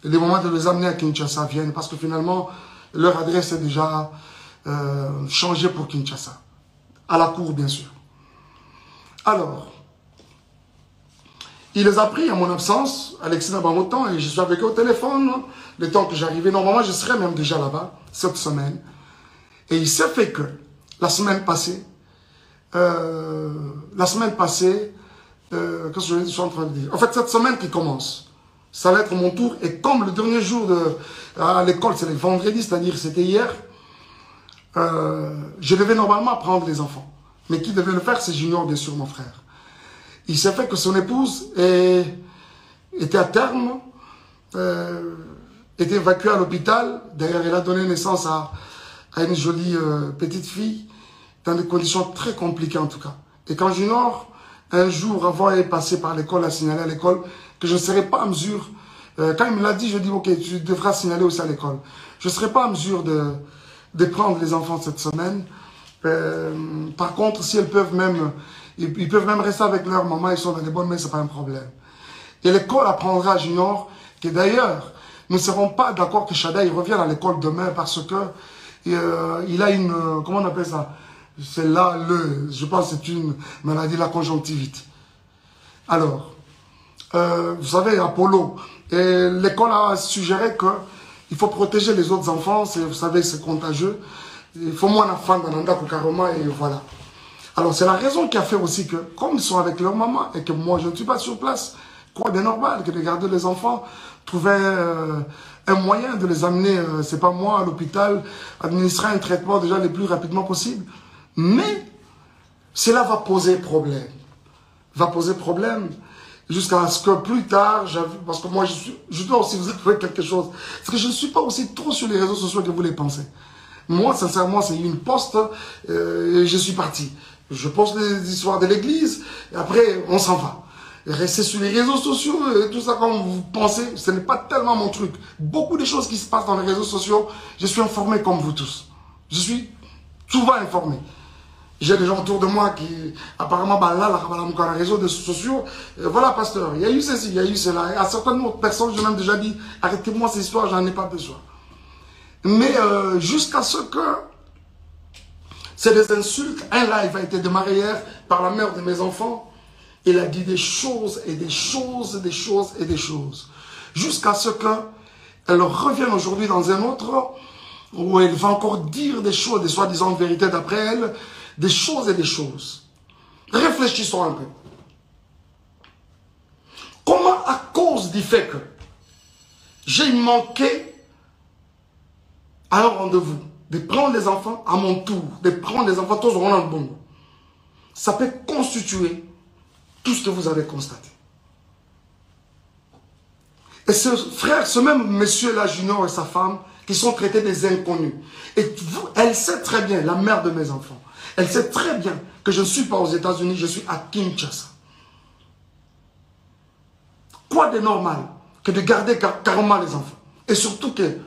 il est moment de les amener à Kinshasa, viennent, parce que finalement, leur adresse est déjà changée pour Kinshasa. À la cour, bien sûr. Alors, il les a pris à mon absence, Alexis Nabamotan, et je suis avec eux au téléphone. Le temps que j'arrivais, normalement, je serais même déjà là-bas, cette semaine. Et il s'est fait que, la semaine passée, qu'est-ce que je suis en train de dire? En fait, cette semaine qui commence, ça va être mon tour. Et comme le dernier jour à l'école, c'est le vendredi, c'est-à-dire c'était hier, je devais normalement prendre les enfants. Mais qui devait le faire, c'est Junior, bien sûr, mon frère. Il s'est fait que son épouse était à terme, était évacuée à l'hôpital. D'ailleurs, elle a donné naissance à une jolie petite fille, dans des conditions très compliquées en tout cas. Et quand Junior, un jour avant, est passé par l'école, a signalé à l'école que je ne serais pas en mesure, quand il me l'a dit, je dis, ok, tu devras signaler aussi à l'école. Je ne serais pas en mesure de prendre les enfants cette semaine. Par contre, si elles peuvent même, ils peuvent même rester avec leur maman, ils sont dans les bonnes mains, ce n'est pas un problème. Et l'école apprendra à Junior que d'ailleurs, nous ne serons pas d'accord que Shada revienne à l'école demain parce que il a une, comment on appelle ça? C'est là, je pense que c'est une maladie de la conjonctivite. Alors, vous savez, Apollo, l'école a suggéré qu'il faut protéger les autres enfants, vous savez, c'est contagieux. Il faut moins d'enfants dans l'anda Karoma et voilà. Alors, c'est la raison qui a fait aussi que, comme ils sont avec leur maman et que moi, je ne suis pas sur place, quoi de normal que de garder les enfants, trouver un moyen de les amener, c'est pas moi, à l'hôpital, administrer un traitement déjà le plus rapidement possible. Mais, cela va poser problème. Va poser problème jusqu'à ce que plus tard, parce que moi, je dois aussi vous avouer quelque chose. Parce que je ne suis pas aussi trop sur les réseaux sociaux que vous les pensez. Moi, sincèrement, c'est une poste et je suis parti. Je poste les histoires de l'église et après, on s'en va. Rester sur les réseaux sociaux et tout ça comme vous pensez, ce n'est pas tellement mon truc. Beaucoup de choses qui se passent dans les réseaux sociaux, je suis informé comme vous tous. Je suis souvent informé. J'ai des gens autour de moi qui, apparemment, dans les réseaux sociaux, voilà, pasteur, il y a eu ceci, il y a eu cela. Et à certaines autres personnes, je m'ai déjà dit, arrêtez-moi ces histoires, j'en ai pas besoin. Mais jusqu'à ce que c'est des insultes, un live a été démarré hier par la mère de mes enfants. Il a dit des choses et des choses et des choses et des choses. Jusqu'à ce qu'elle revienne aujourd'hui dans un autre où elle va encore dire des choses, des soi-disant vérités d'après elle, des choses et des choses. Réfléchissons un peu. Comment, à cause du fait que j'ai manqué à un rendez-vous, de prendre les enfants à mon tour, de prendre les enfants tous au rond bon, ça peut constituer tout ce que vous avez constaté. Et ce frère, ce même monsieur-là, Junior et sa femme, qui sont traités des inconnus. Et vous, elle sait très bien, la mère de mes enfants, elle sait très bien que je ne suis pas aux États-Unis, je suis à Kinshasa. Quoi de normal que de garder carrément les enfants? Et surtout que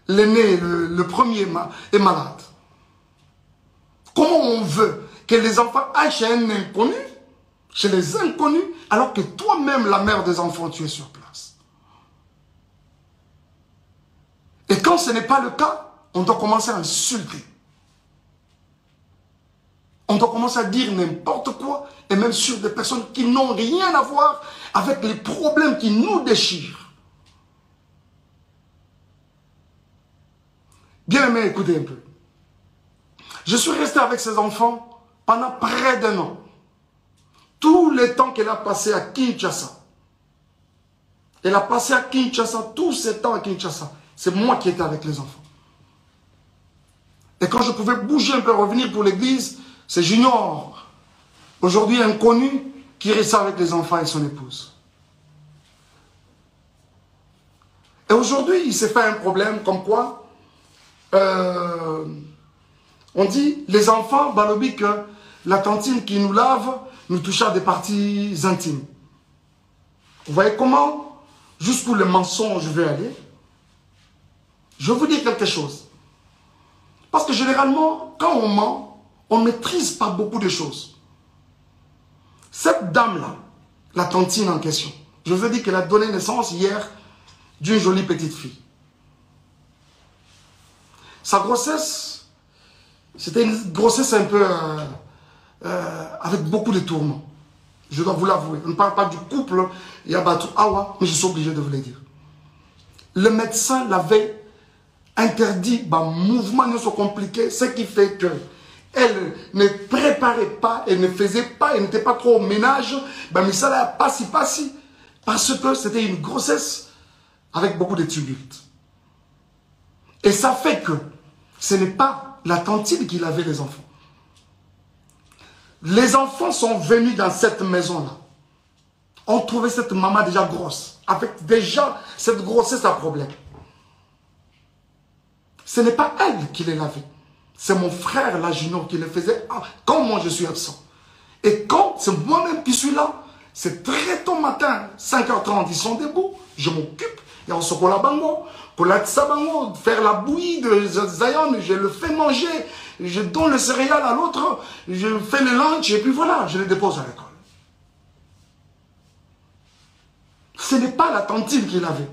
l'aîné, le premier est malade. Comment on veut que les enfants aillent chez un inconnu, chez les inconnus, alors que toi-même, la mère des enfants, tu es sur place? Et quand ce n'est pas le cas, on doit commencer à insulter. On doit commencer à dire n'importe quoi, et même sur des personnes qui n'ont rien à voir avec les problèmes qui nous déchirent. Bien aimé, écoutez un peu. Je suis resté avec ces enfants pendant près d'un an. Tout le temps qu'elle a passé à Kinshasa. Elle a passé à Kinshasa, tous ces temps à Kinshasa. C'est moi qui étais avec les enfants. Et quand je pouvais bouger un peu, revenir pour l'église, c'est Junior, aujourd'hui inconnu, qui restait avec les enfants et son épouse. Et aujourd'hui, il s'est fait un problème comme quoi, on dit, les enfants, balobi que la tantine qui nous lave, nous touche à des parties intimes. Vous voyez comment, jusqu'où le mensonge veut aller? Je vais vous dire quelque chose. Parce que généralement, quand on ment, on ne maîtrise pas beaucoup de choses. Cette dame-là, la tantine en question, je vous ai dit qu'elle a donné naissance hier d'une jolie petite fille. Sa grossesse, c'était une grossesse un peu avec beaucoup de tourments. Je dois vous l'avouer. On ne parle pas du couple Yabatou Awa, mais je suis obligé de vous le dire. Le médecin l'avait interdit, mouvement ne soit compliqué, ce qui fait que elle ne préparait pas, elle ne faisait pas, elle n'était pas trop au ménage, mais ça l'a passi, parce que c'était une grossesse avec beaucoup de tumultes. Et ça fait que ce n'est pas la tantine qui avait les enfants. Les enfants sont venus dans cette maison-là. On trouvait cette maman déjà grosse, avec déjà cette grossesse à problème. Ce n'est pas elle qui les lavait. C'est mon frère, là, Junior, qui le faisait quand moi je suis absent. Et quand c'est moi-même qui suis là, c'est très tôt matin, 5h30, ils sont debout, je m'occupe, et on se colle à bango, pour la tsabango, faire la bouillie de Zion, je le fais manger, je donne le céréal à l'autre, je fais le lunch, et puis voilà, je le dépose à l'école. Ce n'est pas la tantine qui lavait.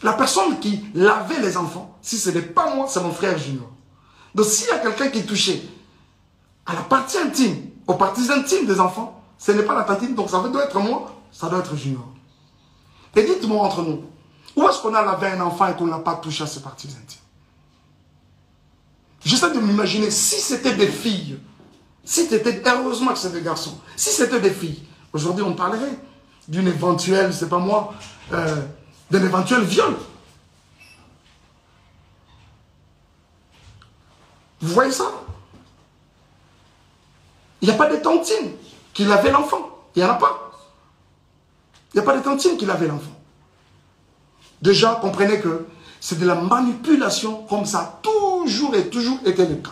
La personne qui lavait les enfants, si ce n'est pas moi, c'est mon frère Junior. Donc s'il y a quelqu'un qui touchait à la partie intime, aux parties intimes des enfants, ce n'est pas la tantine, donc ça doit être moi, ça doit être Junior. Et dites-moi entre nous, où est-ce qu'on a lavé un enfant et qu'on n'a pas touché à ses parties intimes? J'essaie de m'imaginer, si c'était des filles, si c'était, heureusement que c'est des garçons, si c'était des filles, aujourd'hui on parlerait d'une éventuelle, c'est pas moi, d'un éventuel viol. Vous voyez ça? Il n'y a pas de tantine qui lavait l'enfant. Il n'y en a pas. Il n'y a pas de tantine qui lavait l'enfant. Déjà, comprenez que c'est de la manipulation comme ça a toujours et toujours été le cas.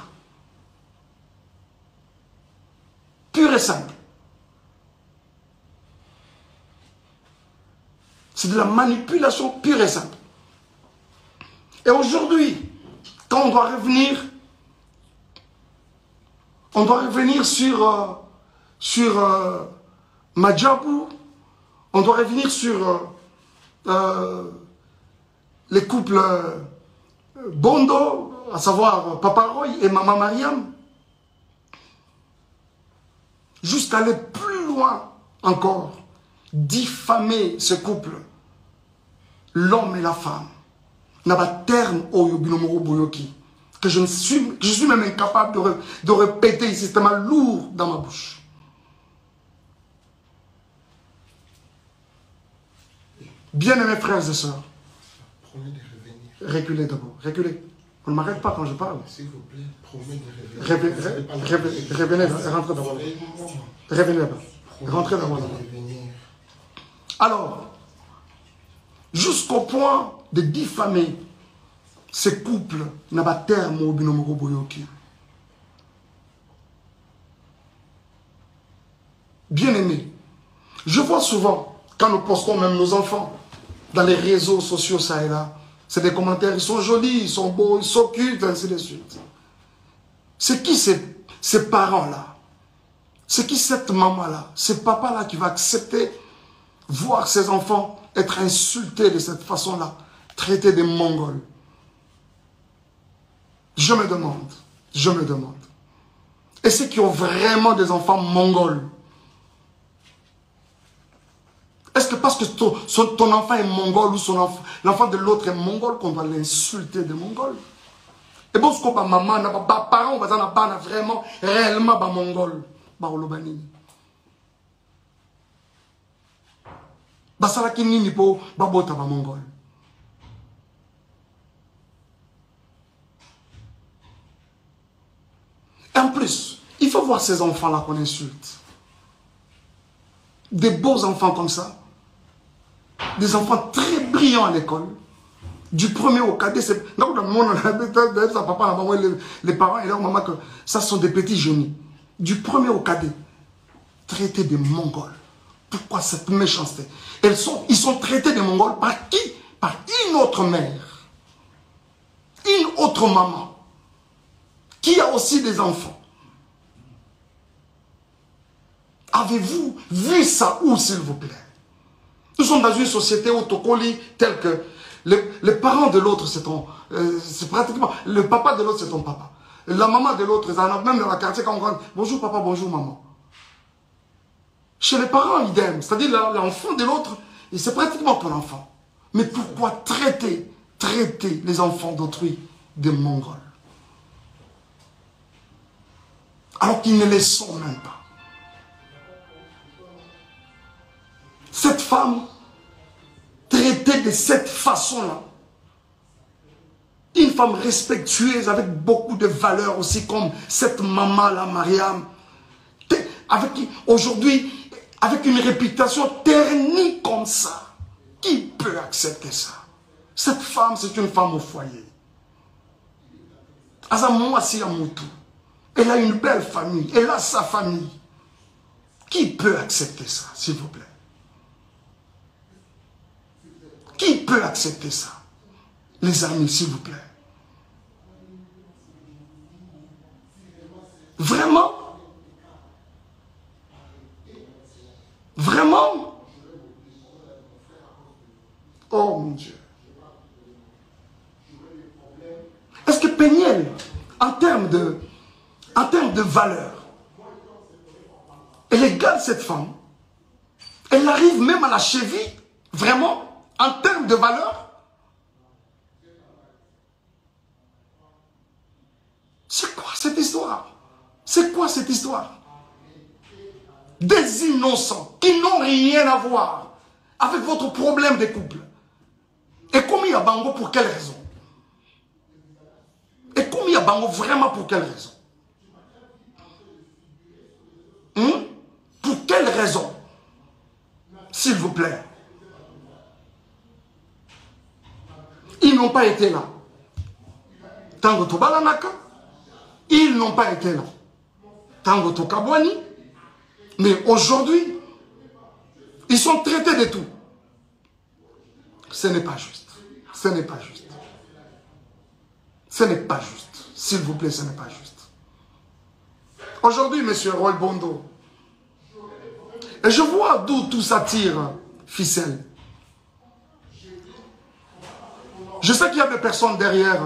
Pur et simple. C'est de la manipulation pure et simple. Et aujourd'hui, quand on doit revenir sur Madjabou, on doit revenir sur les couples Bondo, à savoir Papa Roy et Maman Mariam, jusqu'à aller plus loin encore, diffamer ce couple, l'homme et la femme, n'a pas terme au Yobinomoro Boyoki, que je suis même incapable de répéter ici, c'est tellement lourd dans ma bouche. Bien-aimés frères et sœurs, promis de revenir. Reculez d'abord, reculez. On ne m'arrête pas quand je parle. S'il vous plaît, promis de revenir. Revenez, rentrez d'abord. Revenez là-bas. Rentrez d'abord. Alors, jusqu'au point de diffamer ces couples n'a pas terme au binomoro boyoki. Bien aimé, je vois souvent, quand nous postons même nos enfants dans les réseaux sociaux, ça et là, c'est des commentaires, ils sont jolis, ils sont beaux, ils sont cute, ainsi de suite. C'est qui ces parents-là? C'est qui cette maman-là? Ce papa-là qui va accepter voir ses enfants être insultés de cette façon-là, traités de Mongols? Je me demande. Et ceux qui ont vraiment des enfants mongols, est-ce que parce que ton enfant est mongol ou l'enfant de l'autre est mongol qu'on doit l'insulter de mongol? Et bon, ce que maman, parents, on va vraiment, réellement, mongol. Basalaki nini po babota ba mongol. Et en plus, il faut voir ces enfants-là qu'on insulte. Des beaux enfants comme ça. Des enfants très brillants à l'école. Du premier au cadet, c'est... Les parents et leur maman, que ça sont des petits génies. Du premier au cadet, traités de Mongols. Pourquoi cette méchanceté? Ils sont traités de Mongols par qui? Par une autre mère. Une autre maman. Qui a aussi des enfants. Avez-vous vu ça où, s'il vous plaît? Nous sommes dans une société où Tokoli, tel que les parents de l'autre, c'est pratiquement, le papa de l'autre, c'est ton papa. La maman de l'autre, même dans la quartier, quand on rentre, bonjour papa, bonjour maman. Chez les parents, idem. C'est-à-dire l'enfant de l'autre, c'est pratiquement ton enfant. Mais pourquoi traiter les enfants d'autrui des Mongols? Alors qu'ils ne les sont même pas. Cette femme, traitée de cette façon-là, une femme respectueuse avec beaucoup de valeurs aussi, comme cette maman-là, Mariam, aujourd'hui, avec une réputation ternie comme ça, qui peut accepter ça? Cette femme, c'est une femme au foyer. Elle a une belle famille, elle a sa famille. Qui peut accepter ça, s'il vous plaît? Qui peut accepter ça? Les amis, s'il vous plaît. Vraiment? Vraiment? Oh mon Dieu. Est-ce que Péniel, en termes de valeur, elle égale cette femme? Elle arrive même à la cheville? Vraiment? En termes de valeur? C'est quoi cette histoire? C'est quoi cette histoire? Des innocents qui n'ont rien à voir avec votre problème de couple. Et commis à Bango pour quelle raison? Et commis à Bango vraiment pour quelle raison? Pour quelle raison? S'il vous plaît. Ils n'ont pas été là. Tango Tobalanaka, ils n'ont pas été là. Tango Tokabwani, mais aujourd'hui, ils sont traités de tout. Ce n'est pas juste. Ce n'est pas juste. Ce n'est pas juste. S'il vous plaît, ce n'est pas juste. Aujourd'hui, monsieur Roy Bondo, et je vois d'où tout ça tire, ficelle. Je sais qu'il y a des personnes derrière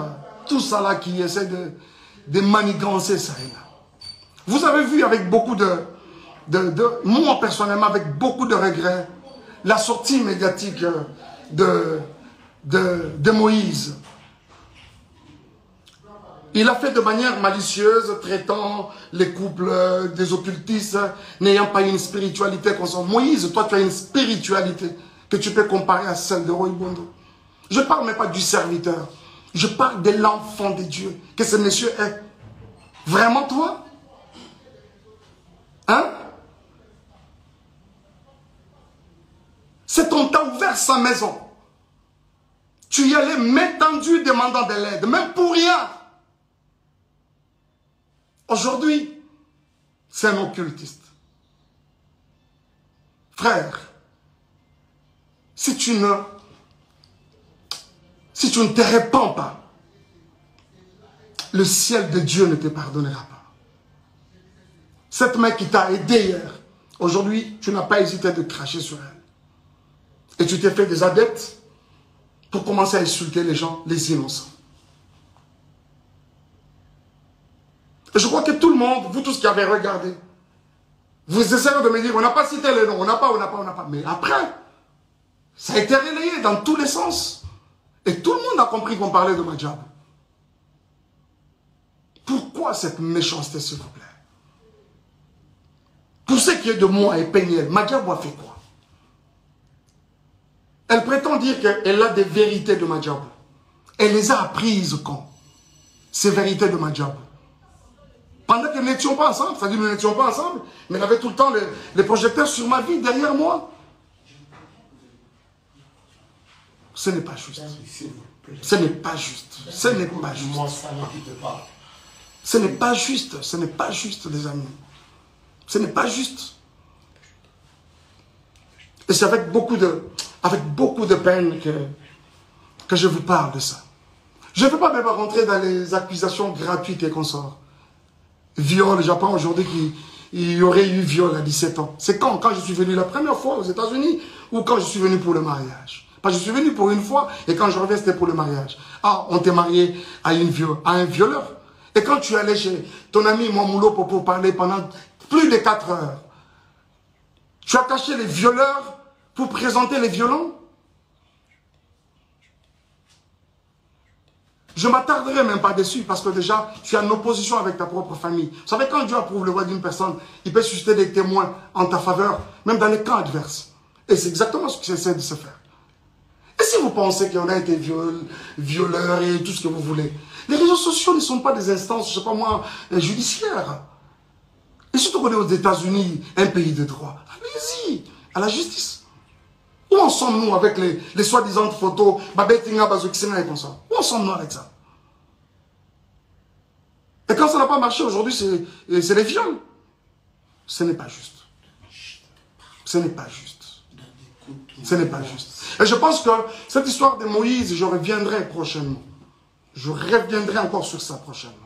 tout ça là qui essaient de manigancer ça et là. Vous avez vu avec beaucoup moi personnellement, avec beaucoup de regrets, la sortie médiatique de Moïse. Il a fait de manière malicieuse, traitant les couples des occultistes, n'ayant pas une spiritualité consciente. Moïse, toi tu as une spiritualité que tu peux comparer à celle de Roy Bondo. Je ne parle même pas du serviteur. Je parle de l'enfant de Dieu que ce monsieur est. Vraiment toi? Hein? C'est on t'a ouvert sa maison. Tu y allais main tendue demandant de l'aide, même pour rien. Aujourd'hui, c'est un occultiste. Frère, si tu ne te répands pas, le ciel de Dieu ne te pardonnera pas. Cette main qui t'a aidé hier, aujourd'hui, tu n'as pas hésité de cracher sur elle. Et tu t'es fait des adeptes pour commencer à insulter les gens, les innocents. Et je crois que tout le monde, vous tous qui avez regardé, vous essayez de me dire, on n'a pas cité les noms, on n'a pas. Mais après, ça a été relayé dans tous les sens. Et tout le monde a compris qu'on parlait de Madjabou. Pourquoi cette méchanceté, s'il vous plaît? Pour ce qui est de moi et Péniel, Madjabou a fait quoi? Elle prétend dire qu'elle a des vérités de Madjabou. Elle les a apprises quand? Ces vérités de Madjabou. Pendant que nous n'étions pas ensemble, c'est-à-dire que nous n'étions pas ensemble, mais elle avait tout le temps les projecteurs sur ma vie, derrière moi. Ce n'est pas juste. Ce n'est pas juste. Ce n'est pas juste. Ce n'est pas juste. Ce n'est pas juste, les amis. Ce n'est pas juste. Et c'est avec beaucoup de peine que je vous parle de ça. Je ne veux pas même rentrer dans les accusations gratuites et consorts. Viol, j'apprends aujourd'hui il y aurait eu viol à 17 ans. C'est quand je suis venu la première fois aux États-Unis ou quand je suis venu pour le mariage. Parce que je suis venu pour une fois et quand je reviens, c'était pour le mariage. Ah, on t'est marié à un violeur. Et quand tu allais chez ton ami Mouamoulo pour parler pendant plus de 4 heures, tu as caché les violeurs pour présenter les violents. Je ne m'attarderai même pas dessus parce que déjà, tu es en opposition avec ta propre famille. Vous savez, quand Dieu approuve le voie d'une personne, il peut susciter des témoins en ta faveur, même dans les camps adverses. Et c'est exactement ce qu'il essaie de se faire. Et si vous pensez qu'il y en a été violeurs et tout ce que vous voulez, les réseaux sociaux ne sont pas des instances, je ne sais pas moi, judiciaires. Et surtout qu'on est aux États-Unis, un pays de droit. Allez-y, à la justice. Où en sommes-nous avec les soi-disant photos, Babetinga, Bazokisena et comme ça? Où en sommes-nous avec ça? Et quand ça n'a pas marché aujourd'hui, c'est les viols. Ce n'est pas juste. Ce n'est pas juste. Ce n'est pas juste. Et je pense que cette histoire de Moïse, je reviendrai prochainement. Je reviendrai encore sur ça prochainement.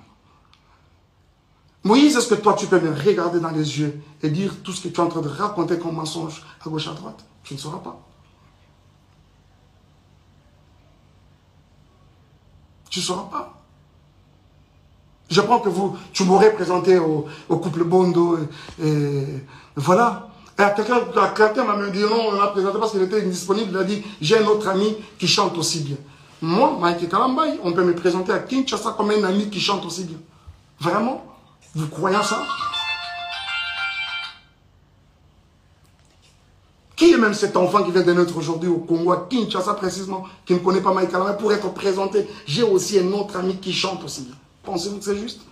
Moïse, est-ce que toi, tu peux me regarder dans les yeux et dire tout ce que tu es en train de raconter comme mensonge à gauche, à droite? Tu ne sauras pas. Tu ne sauras pas. Je pense que tu m'aurais présenté au couple Bondo et voilà. Et quelqu'un m'a même dit non, on l'a présenté parce qu'il était indisponible. Il a dit, j'ai un autre ami qui chante aussi bien. Moi, Mike Kalambay, on peut me présenter à Kinshasa comme un ami qui chante aussi bien. Vraiment? Vous croyez ça? Qui est même cet enfant qui vient de naître aujourd'hui au Congo, à Kinshasa précisément, qui ne connaît pas Mike Kalambay, pour être présenté? J'ai aussi un autre ami qui chante aussi bien. Pensez-vous que c'est juste?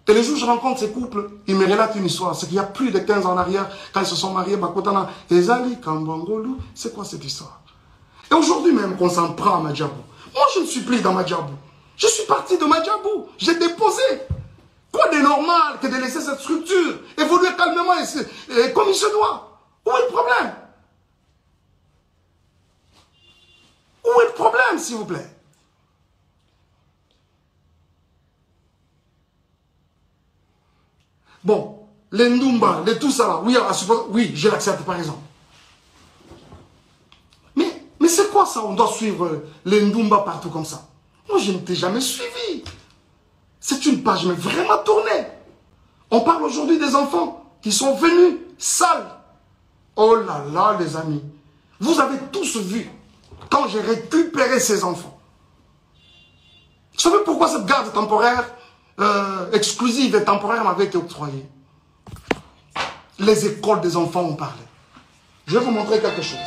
Et les jours où je rencontre ces couples, ils me relatent une histoire. C'est qu'il y a plus de 15 ans en arrière, quand ils se sont mariés, Bakotana, Ezali, Kambangolu, c'est quoi cette histoire? Et aujourd'hui même qu'on s'en prend à Madjabou. Moi, je ne suis plus dans Madjabou. Je suis parti de Madjabou. J'ai déposé. Quoi de normal que de laisser cette structure évoluer calmement et comme il se doit? Où est le problème? Où est le problème, s'il vous plaît? Bon, les Ndumba, les tout ça là, oui, je l'accepte par exemple. Mais c'est quoi ça? On doit suivre les Ndumba partout comme ça. Moi, je ne t'ai jamais suivi. C'est une page mais vraiment tournée. On parle aujourd'hui des enfants qui sont venus sales. Oh là là, les amis. Vous avez tous vu quand j'ai récupéré ces enfants. Vous savez pourquoi cette garde temporaire exclusive et temporaire m'avait été octroyée? Les écoles des enfants ont parlé. Je vais vous montrer quelque chose.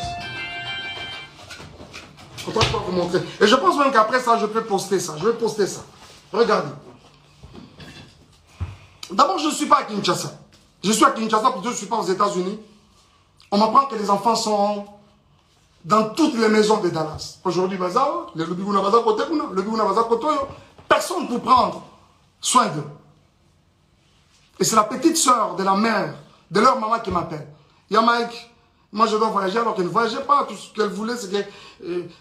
Je ne peux pas vous montrer. Et je pense même qu'après ça, je peux poster ça. Je vais poster ça. Regardez. D'abord, je ne suis pas à Kinshasa. Je suis à Kinshasa, plutôt je ne suis pas aux États-Unis. On m'apprend que les enfants sont dans toutes les maisons de Dallas. Aujourd'hui, personne pour prendre soin d'eux. Et c'est la petite sœur de la mère, de leur maman qui m'appelle. Il y a Mike, moi je dois voyager alors qu'elle ne voyageait pas. Tout ce qu'elle voulait, c'est que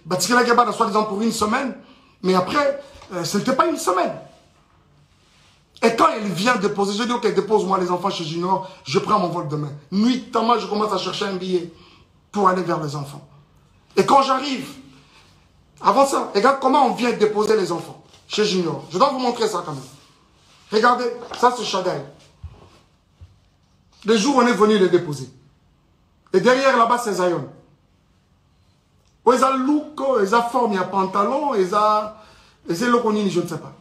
Batikela Gaba, soi-disant pour une semaine. Mais après, ce n'était pas une semaine. Et quand elle vient déposer, je dis ok, dépose-moi les enfants chez Junior, je prends mon vol demain. Nuitamment, je commence à chercher un billet pour aller vers les enfants. Et quand j'arrive, avant ça, regarde comment on vient déposer les enfants chez Junior. Je dois vous montrer ça quand même. Regardez, ça c'est Chagaï. Le jour où on est venu les déposer. Et derrière là-bas, c'est Zion. Ils ont look, ils ont forme, il y a pantalon, ils ont loconini, je ne sais pas.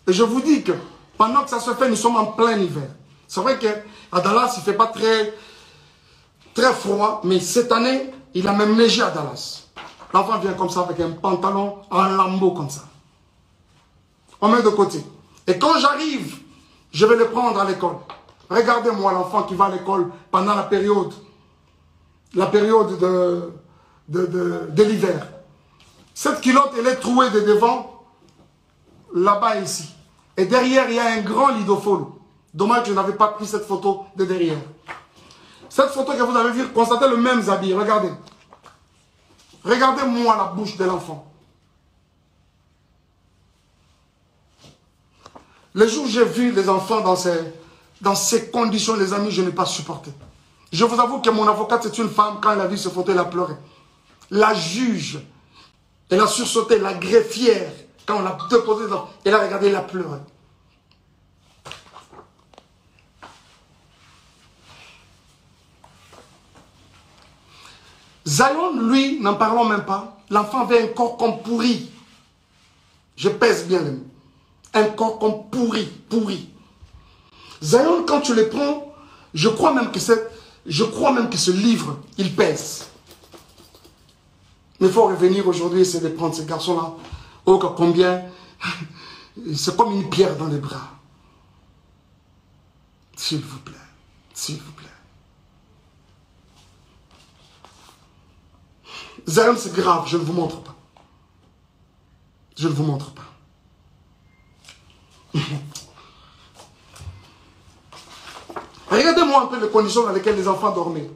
Et je vous dis que pendant que ça se fait, nous sommes en plein hiver. C'est vrai qu'à Dallas, il ne fait pas très froid, mais cette année, il a même neigé à Dallas. L'enfant vient comme ça avec un pantalon en lambeau comme ça. On met de côté. Et quand j'arrive, je vais le prendre à l'école. Regardez-moi l'enfant qui va à l'école pendant la période de l'hiver. Cette culotte, elle est trouée de devant, là-bas et ici. Et derrière, il y a un grand lidofolo. Dommage que je n'avais pas pris cette photo de derrière. Cette photo que vous avez vue, constatez le même habit. Regardez. Regardez-moi la bouche de l'enfant. Le jour où j'ai vu les enfants dans Dans ces conditions, les amis, je n'ai pas supporté. Je vous avoue que mon avocate, c'est une femme, quand elle a vu ce photo, elle a pleuré. La juge, elle a sursauté, la greffière, quand on l'a déposé dans... Elle a regardé, elle a pleuré. Zion, lui, n'en parlons même pas. L'enfant avait un corps comme pourri. Je pèse bien les mots. Un corps comme pourri, pourri. Zion, quand tu le prends, je crois même que ce livre, il pèse. Mais il faut revenir aujourd'hui, essayer de prendre ces garçons-là. Oh, combien. C'est comme une pierre dans les bras. S'il vous plaît. S'il vous plaît. Zion, c'est grave, je ne vous montre pas. Je ne vous montre pas. Regardez-moi un peu les conditions dans lesquelles les enfants dormaient.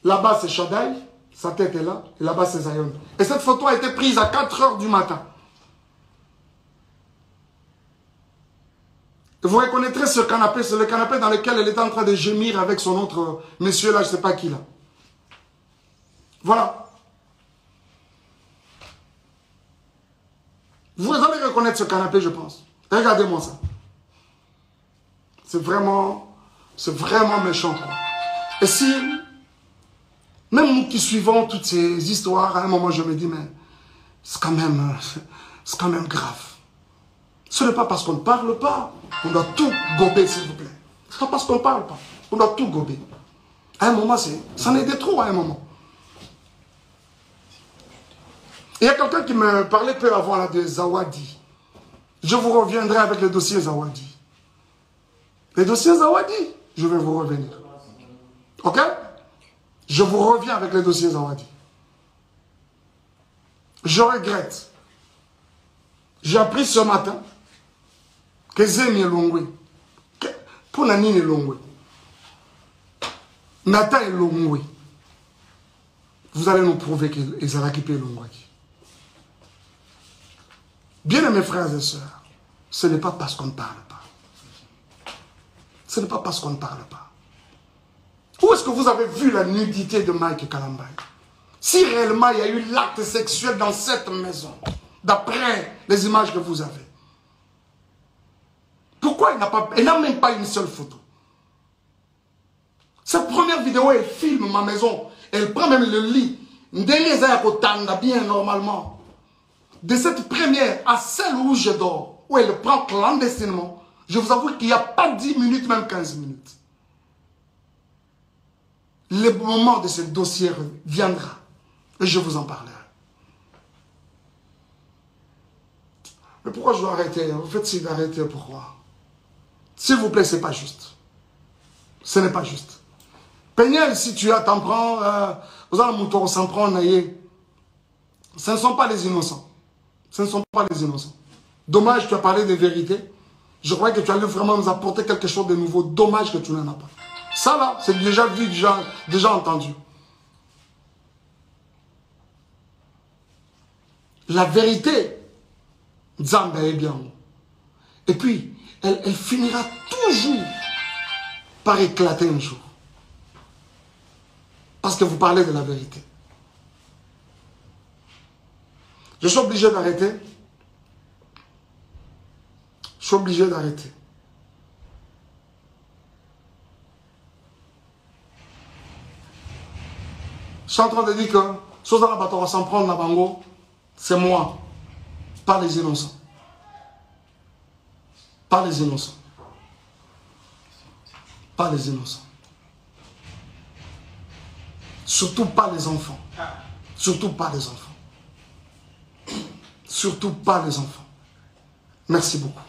Là-bas, c'est Shaddai, sa tête est là, et là-bas, c'est Zion. Et cette photo a été prise à 4 h du matin. Et vous reconnaîtrez ce canapé, c'est le canapé dans lequel elle était en train de gémir avec son autre monsieur là, je ne sais pas qui là. Voilà. Vous allez reconnaître ce canapé, je pense. Regardez-moi ça. C'est vraiment méchant, quoi. Et si, même nous qui suivons toutes ces histoires, à un moment je me dis, mais c'est quand même grave. Ce n'est pas parce qu'on ne parle pas qu'on doit tout gober, s'il vous plaît. Ce n'est pas parce qu'on ne parle pas qu'on doit tout gober. À un moment, ça en est de trop à un moment. Il y a quelqu'un qui me parlait peu avant là, de Zawadi. Je vous reviendrai avec le dossier Zawadi. Le dossier Zawadi, je vais vous revenir. Ok? Je vous reviens avec le dossier Zawadi. Je regrette. J'ai appris ce matin que Zemi est Longwe. Pour Nanine est Longwe. Nathan est Longwe. Vous allez nous prouver qu'ils ont récupéré Longwe. Bien mes frères et sœurs, ce n'est pas parce qu'on ne parle pas. Ce n'est pas parce qu'on ne parle pas. Où est-ce que vous avez vu la nudité de Mike Kalambay? Si réellement il y a eu l'acte sexuel dans cette maison, d'après les images que vous avez, pourquoi il n'a même pas une seule photo? Cette première vidéo, elle filme ma maison. Elle prend même le lit. Bien normalement. De cette première à celle où je dors, où elle prend clandestinement, je vous avoue qu'il n'y a pas 10 minutes, même 15 minutes. Le moment de ce dossier viendra. Et je vous en parlerai. Mais pourquoi je dois arrêter? Vous faites si d'arrêter, pourquoi? S'il vous plaît, ce n'est pas juste. Ce n'est pas juste. Peignel, si tu as, t'en prends, vous allez mouton, s'en prend, naïe. Ce ne sont pas les innocents. Ce ne sont pas les innocents. Dommage, tu as parlé de vérité. Je croyais que tu allais vraiment nous apporter quelque chose de nouveau. Dommage que tu n'en as pas. Ça là, c'est déjà vu, déjà entendu. La vérité, Zamba est bien. Et puis, elle finira toujours par éclater un jour. Parce que vous parlez de la vérité. Je suis obligé d'arrêter. Je suis obligé d'arrêter. Je suis en train de dire que Sozana Batora s'en prendre la bango, c'est moi, pas les innocents. Pas les innocents. Pas les innocents. Surtout pas les enfants. Surtout pas les enfants. Surtout pas les enfants. Merci beaucoup.